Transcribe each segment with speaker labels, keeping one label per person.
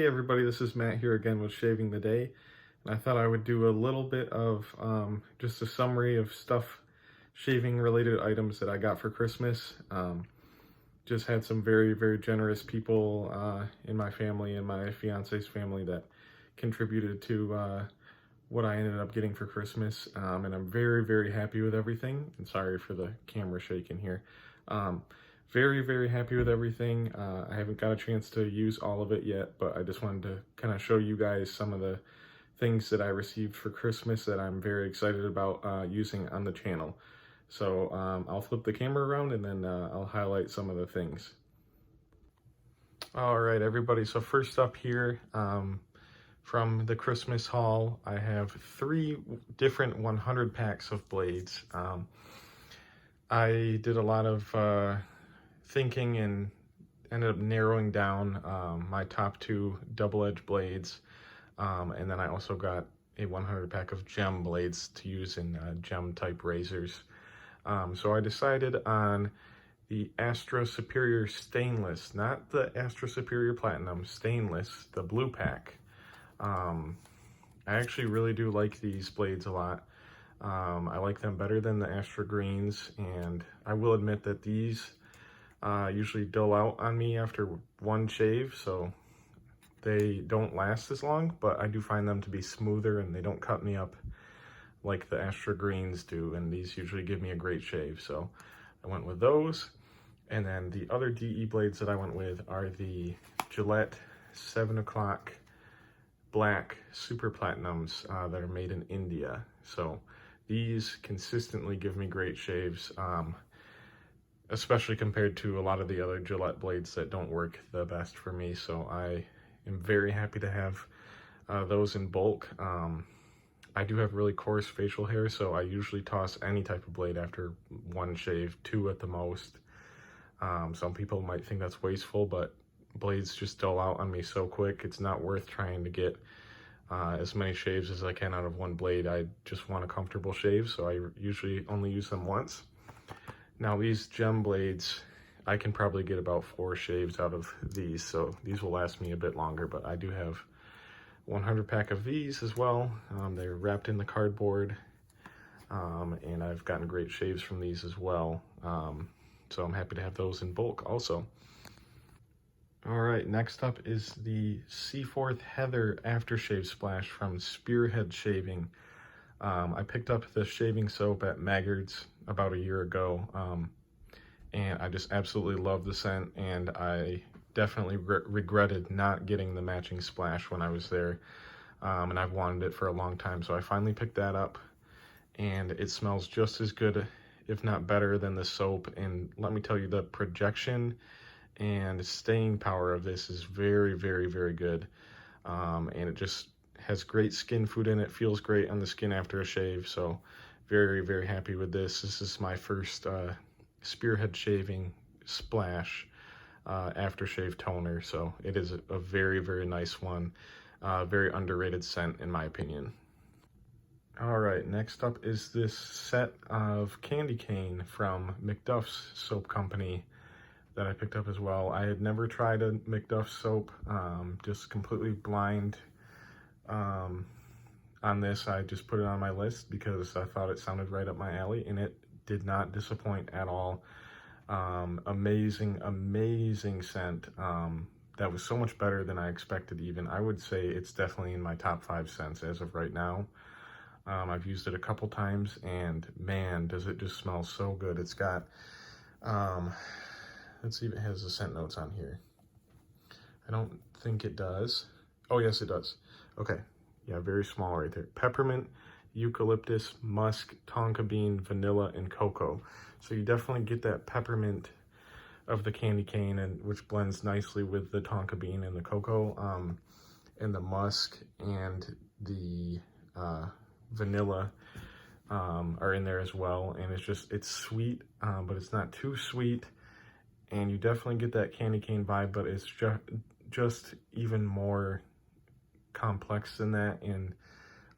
Speaker 1: everybody, this is Matt here again with Shaving the Day. And I thought I would do a little bit of just a summary of stuff, shaving related items that I got for Christmas. Just had some very, very generous people in my family and my fiance's family that contributed to what I ended up getting for Christmas. And I'm very, very happy with everything. And sorry for the camera shaking here. Very, very happy with everything. I haven't got a chance to use all of it yet, but I just wanted to kind of show you guys some of the things that I received for Christmas that I'm very excited about using on the channel. So I'll flip the camera around and then I'll highlight some of the things. All right, everybody. So first up here, from the Christmas haul, I have 3 different 100 packs of blades. I did a lot of thinking and ended up narrowing down my top 2 double-edged blades, and then I also got a 100 pack of gem blades to use in gem type razors. So I decided on the Astra Superior Stainless, not the Astra Superior Platinum, stainless, the blue pack. I actually really do like these blades a lot. I like them better than the Astra Greens, and I will admit that these usually dull out on me after one shave, so they don't last as long, but I do find them to be smoother and they don't cut me up like the Astra Greens do, and these usually give me a great shave, so I went with those. And then the other DE blades that I went with are the Gillette 7 o'clock black super platinums that are made in India. So these consistently give me great shaves, especially compared to a lot of the other Gillette blades that don't work the best for me. So I am very happy to have those in bulk. I do have really coarse facial hair, so I usually toss any type of blade after one shave, 2 at the most. Some people might think that's wasteful, but blades just dull out on me so quick, it's not worth trying to get as many shaves as I can out of one blade. I just want a comfortable shave, so I usually only use them once. Now these gem blades, I can probably get about 4 shaves out of these, so these will last me a bit longer, but I do have 100 pack of these as well. They're wrapped in the cardboard, and I've gotten great shaves from these as well. So I'm happy to have those in bulk also. All right, next up is the Seaforth Heather Aftershave Splash from Spearhead Shaving. I picked up the shaving soap at Maggard's about a year ago, and I just absolutely love the scent, and I definitely regretted not getting the matching splash when I was there, and I've wanted it for a long time, so I finally picked that up, and it smells just as good, if not better, than the soap. And let me tell you, the projection and staying power of this is very, very, very good, and it just has great skin food in it, feels great on the skin after a shave, so very, very happy with this. This is my first Spearhead Shaving Splash aftershave toner, so it is a very, very nice one. Very underrated scent in my opinion. All right, next up is this set of candy cane from McDuff's Soap Company that I picked up as well. I had never tried a McDuff soap, just completely blind on this. I just put it on my list because I thought it sounded right up my alley, and it did not disappoint at all. Amazing, amazing scent. That was so much better than I expected even. I would say it's definitely in my top 5 scents as of right now. I've used it a couple times, and man, does it just smell so good. It's got, let's see if it has the scent notes on here. I don't think it does. Oh, yes, it does. Okay, yeah, very small right there. Peppermint, eucalyptus, musk, tonka bean, vanilla, and cocoa. So you definitely get that peppermint of the candy cane, and which blends nicely with the tonka bean and the cocoa, and the musk and the vanilla are in there as well. And it's sweet, but it's not too sweet, and you definitely get that candy cane vibe, but it's just even more complex than that in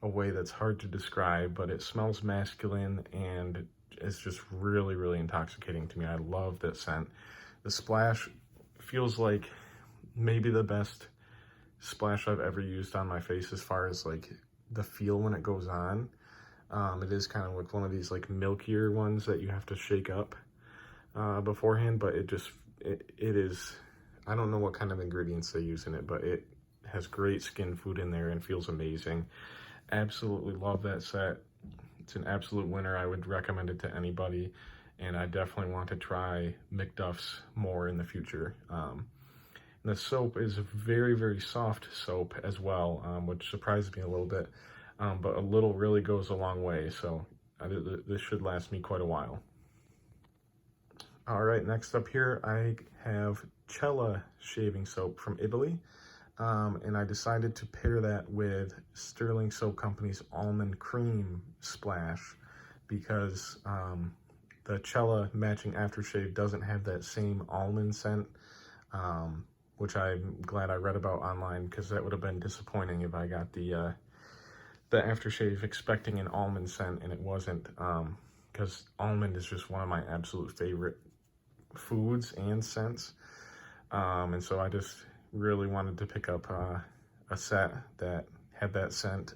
Speaker 1: a way that's hard to describe. But it smells masculine, and it's just really, really intoxicating to me. I love that scent. The splash feels like maybe the best splash I've ever used on my face as far as like the feel when it goes on. It is kind of like one of these like milkier ones that you have to shake up beforehand, but it is, I don't know what kind of ingredients they use in it, but it has great skin food in there and feels amazing. Absolutely love that set. It's an absolute winner. I would recommend it to anybody, and I definitely want to try McDuff's more in the future. The soap is a very, very soft soap as well, which surprised me a little bit, but a little really goes a long way, so this should last me quite a while. All right, next up here, I have Cella shaving soap from Italy, and I decided to pair that with Sterling Soap Company's Almond Cream Splash because the Cella matching aftershave doesn't have that same almond scent, which I'm glad I read about online because that would have been disappointing if I got the aftershave expecting an almond scent and it wasn't, because almond is just one of my absolute favorite foods and scents, and so I just really wanted to pick up a set that had that scent,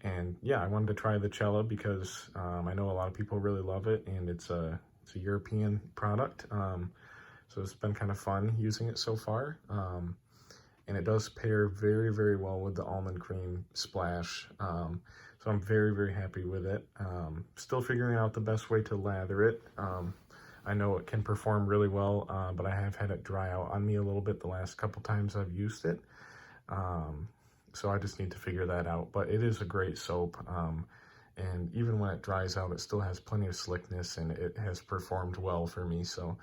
Speaker 1: and yeah, I wanted to try the Cella because I know a lot of people really love it, and it's a European product, so it's been kind of fun using it so far, and it does pair very, very well with the almond cream splash, so I'm very, very happy with it. Still figuring out the best way to lather it. I know it can perform really well, but I have had it dry out on me a little bit the last couple times I've used it. So I just need to figure that out, but it is a great soap. And even when it dries out, it still has plenty of slickness and it has performed well for me. So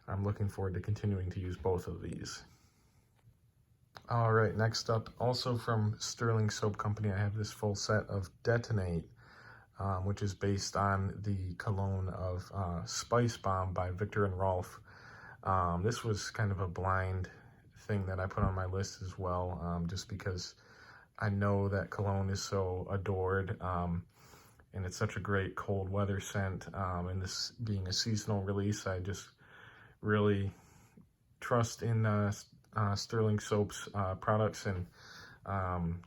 Speaker 1: I'm looking forward to continuing to use both of these. All right, next up, also from Sterling Soap Company, I have this full set of Detonate, which is based on the cologne of Spice Bomb by Viktor and Rolf. This was kind of a blind thing that I put on my list as well, just because I know that cologne is so adored, and it's such a great cold weather scent, and this being a seasonal release, I just really trust in Sterling Soap's products, and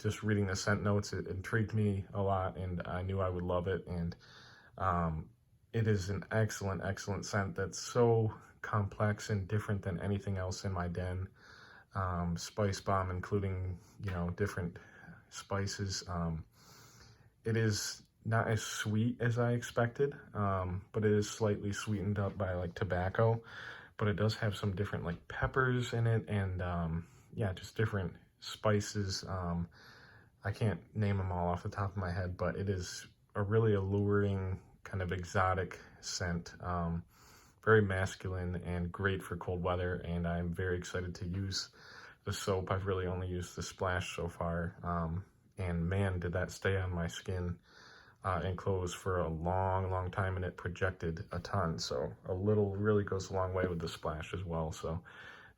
Speaker 1: just reading the scent notes, it intrigued me a lot, and I knew I would love it, and it is an excellent, excellent scent that's so complex and different than anything else in my den. Spice Bomb, including, you know, different spices. It is not as sweet as I expected, but it is slightly sweetened up by like tobacco, but it does have some different like peppers in it, and yeah, just different spices. I can't name them all off the top of my head, but it is a really alluring kind of exotic scent, very masculine and great for cold weather, and I'm very excited to use the soap. I've really only used the splash so far, and man, did that stay on my skin and clothes for a long, long time, and it projected a ton, so a little really goes a long way with the splash as well. So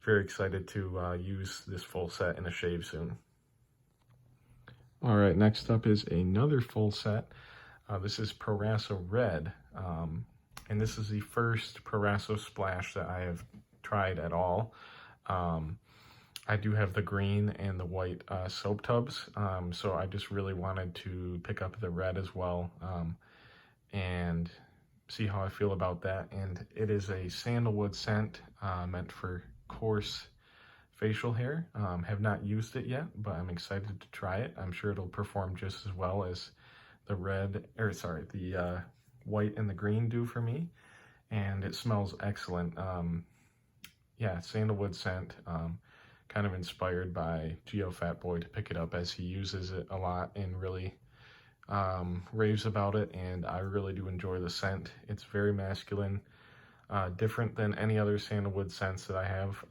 Speaker 1: very excited to use this full set in a shave soon. All right, next up is another full set. This is Proraso Red, and this is the first Proraso splash that I have tried at all. I do have the green and the white soap tubs, so I just really wanted to pick up the red as well, and see how I feel about that. And it is a sandalwood scent, meant for coarse facial hair. Have not used it yet, but I'm excited to try it. I'm sure it'll perform just as well as the the white and the green do for me, and it smells excellent. Yeah, sandalwood scent, kind of inspired by Geo Fatboy to pick it up, as he uses it a lot and really raves about it, and I really do enjoy the scent. It's very masculine, different than any other sandalwood scents that I have,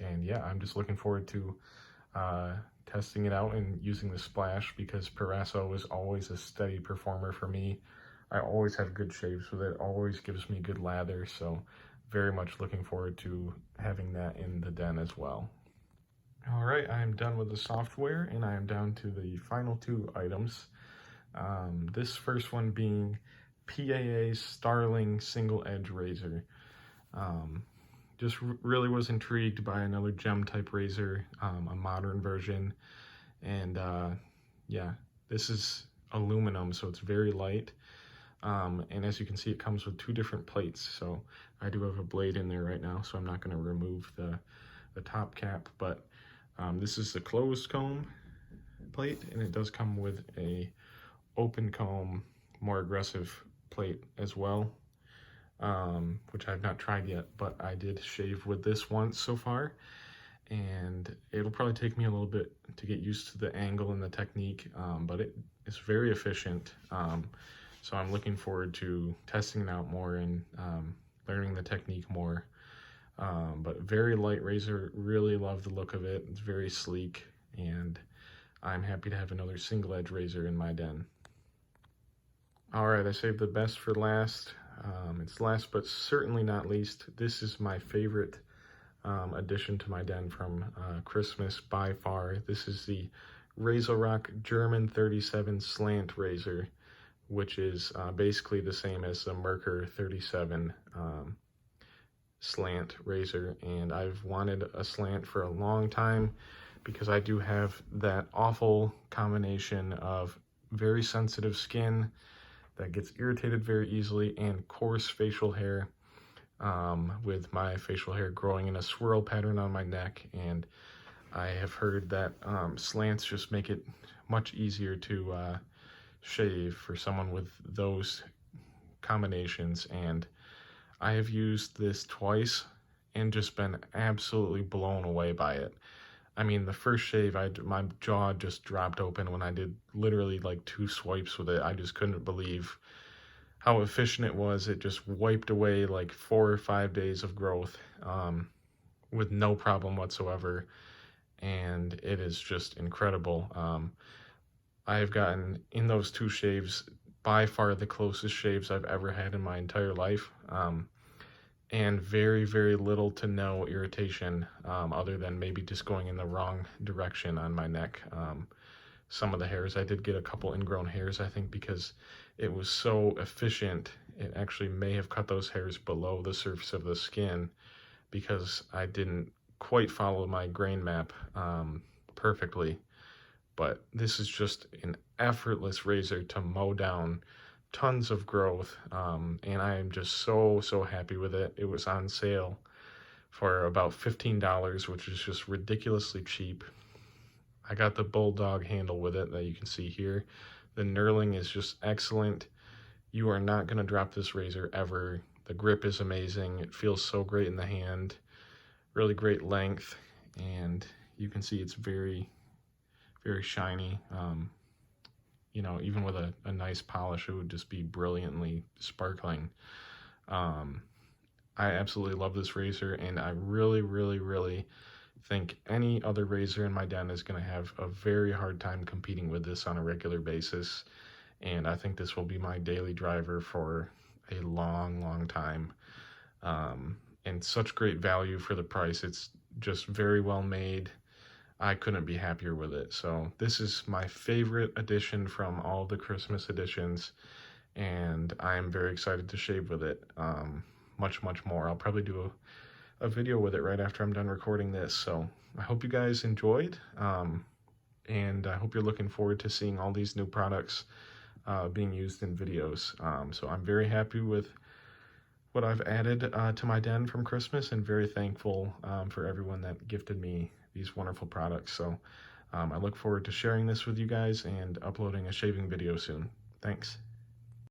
Speaker 1: and yeah, I'm just looking forward to testing it out and using the splash, because Proraso is always a steady performer for me. I always have good shaves with it, always gives me good lather, so very much looking forward to having that in the den as well. All right, I am done with the software, and I am down to the final two items. This first one being PAA's Starling Single Edge Razor. just really was intrigued by another gem type razor, a modern version. And yeah, this is aluminum, so it's very light. And as you can see, it comes with 2 different plates. So I do have a blade in there right now, so I'm not going to remove the top cap, but this is the closed comb plate, and it does come with a open comb, more aggressive plate as well, which I've not tried yet, but I did shave with this once so far, and it'll probably take me a little bit to get used to the angle and the technique, but it is very efficient. So I'm looking forward to testing it out more and learning the technique more. But very light razor, really love the look of it. It's very sleek, and I'm happy to have another single edge razor in my den. All right, I saved the best for last. It's last but certainly not least. This is my favorite addition to my den from Christmas by far. This is the RazoRock German 37 slant razor, which is basically the same as the Merkur 37 slant razor, and I've wanted a slant for a long time because I do have that awful combination of very sensitive skin that gets irritated very easily and coarse facial hair, with my facial hair growing in a swirl pattern on my neck. And I have heard that slants just make it much easier to shave for someone with those combinations, and I have used this twice and just been absolutely blown away by it. I mean, the first shave, my jaw just dropped open when I did literally like 2 swipes with it. I just couldn't believe how efficient it was. It just wiped away like 4 or 5 days of growth with no problem whatsoever, and it is just incredible. I have gotten, in those 2 shaves, by far the closest shaves I've ever had in my entire life, and very, very little to no irritation, other than maybe just going in the wrong direction on my neck. Some of the hairs, I did get a couple ingrown hairs, I think, because it was so efficient. It actually may have cut those hairs below the surface of the skin because I didn't quite follow my grain map perfectly. But this is just an effortless razor to mow down tons of growth, and I am just so happy with it. It was on sale for about $15, which is just ridiculously cheap. I got the bulldog handle with it that you can see here. The knurling is just excellent. You are not going to drop this razor ever. The grip is amazing. It feels so great in the hand. Really great length, and you can see it's very shiny. You know, even with a nice polish, it would just be brilliantly sparkling. I absolutely love this razor, and I really think any other razor in my den is going to have a very hard time competing with this on a regular basis. And I think this will be my daily driver for a long time. And such great value for the price. It's just very well made. I couldn't be happier with it. So this is my favorite addition from all the Christmas editions, and I'm very excited to shave with it much more. I'll probably do a video with it right after I'm done recording this. So I hope you guys enjoyed, and I hope you're looking forward to seeing all these new products being used in videos. So I'm very happy with what I've added to my den from Christmas, and very thankful for everyone that gifted me these wonderful products. So I look forward to sharing this with you guys and uploading a shaving video soon. Thanks.